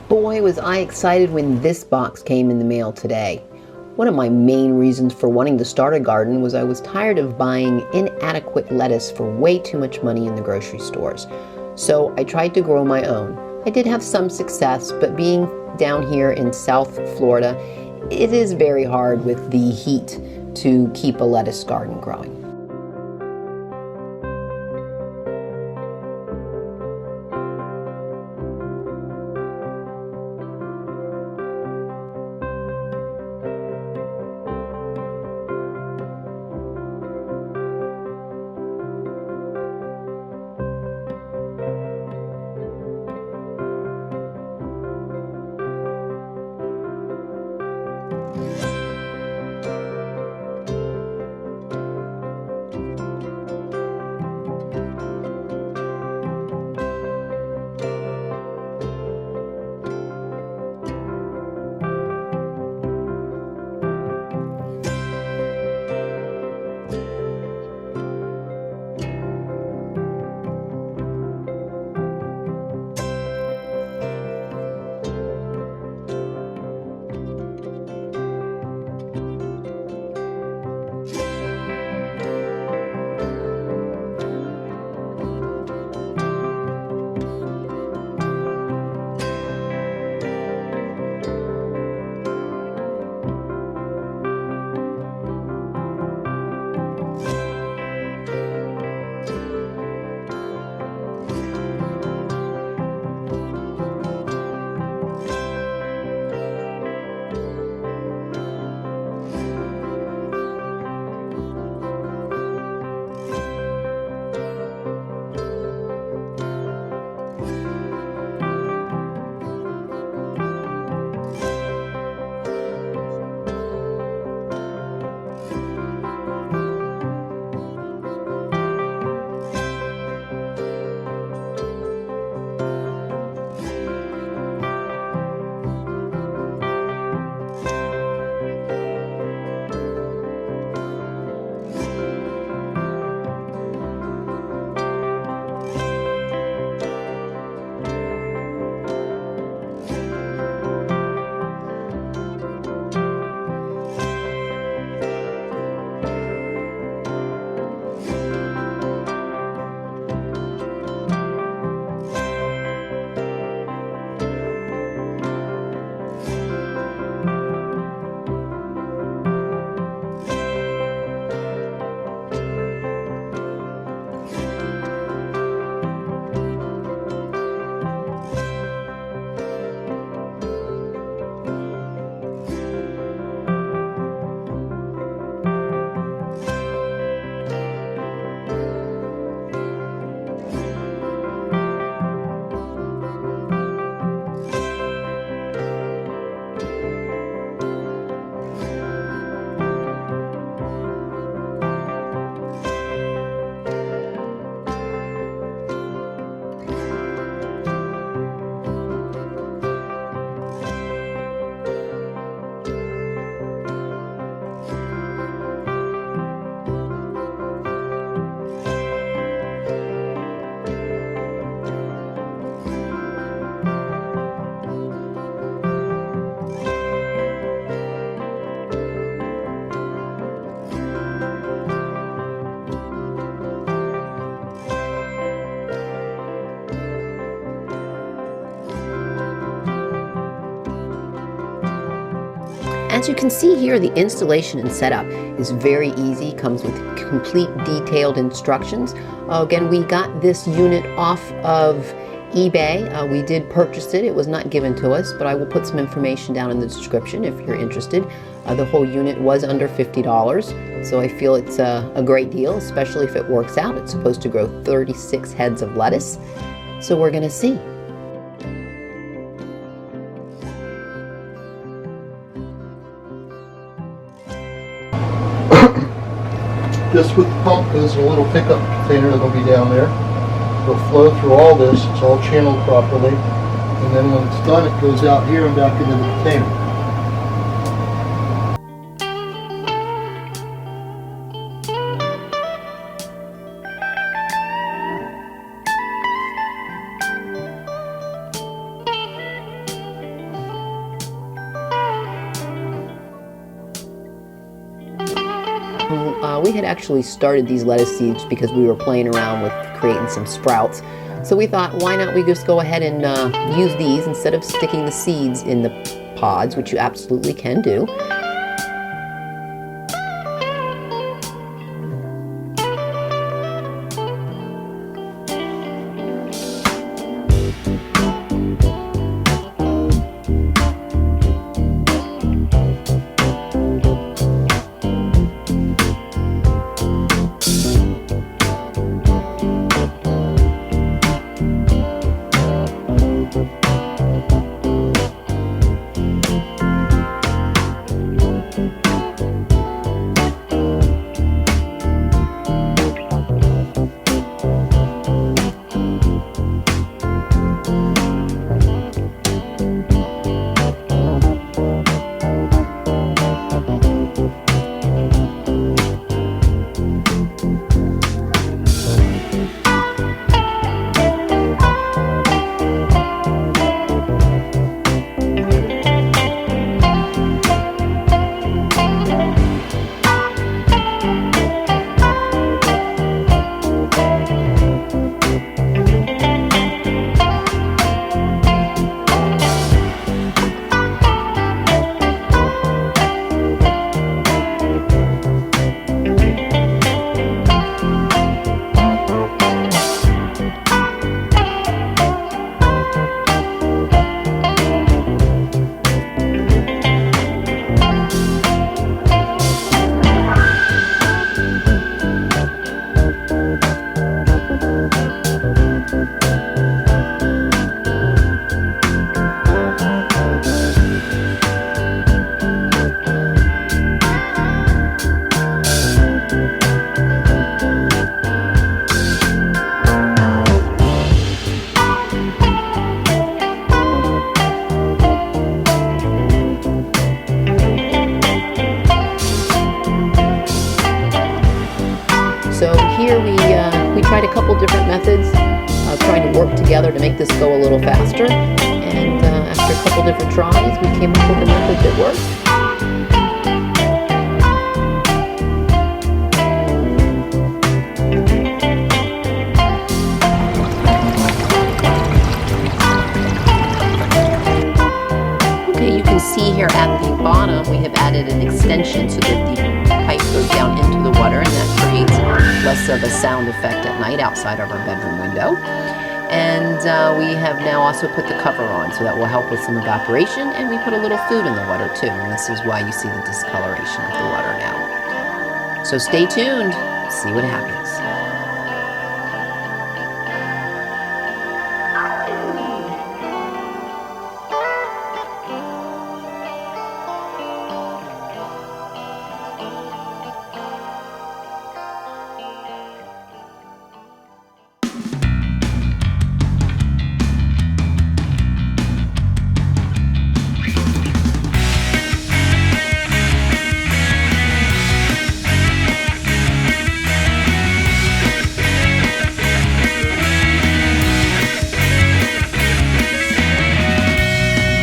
Boy, was I excited when this box came in the mail today. One of my main reasons for wanting to start a garden was I was tired of buying inadequate lettuce for way too much money in the grocery stores. So I tried to grow my own. I did have some success, but being down here in South Florida, it is very hard with the heat to keep a lettuce garden growing. As you can see here, the installation and setup is very easy, comes with complete detailed instructions. Again, we got this unit off of eBay. We did purchase it. It was not given to us, but I will put some information down in the description if you're interested. The whole unit was under $50, so I feel it's a great deal, especially if it works out. It's supposed to grow 36 heads of lettuce, so we're going to see. This with the pump is a little pickup container that'll be down there. It'll flow through all this, it's all channeled properly, and then when it's done it goes out here and back into the container. We had actually started these lettuce seeds because we were playing around with creating some sprouts. So we thought, why not we just go ahead and use these instead of sticking the seeds in the pods, which you absolutely can do. So here we tried a couple different methods, trying to work together to make this go a little faster. And after a couple different tries, we came up with a method that worked. Okay, you can see here at the bottom we have added an extension so that the pipe goes down into the water, and that creates less of a sound effect at night outside of our bedroom window. And we have now also put the cover on, so that will help with some evaporation, and we put a little food in the water too, and this is why you see the discoloration of the water now. So stay tuned, see what happens.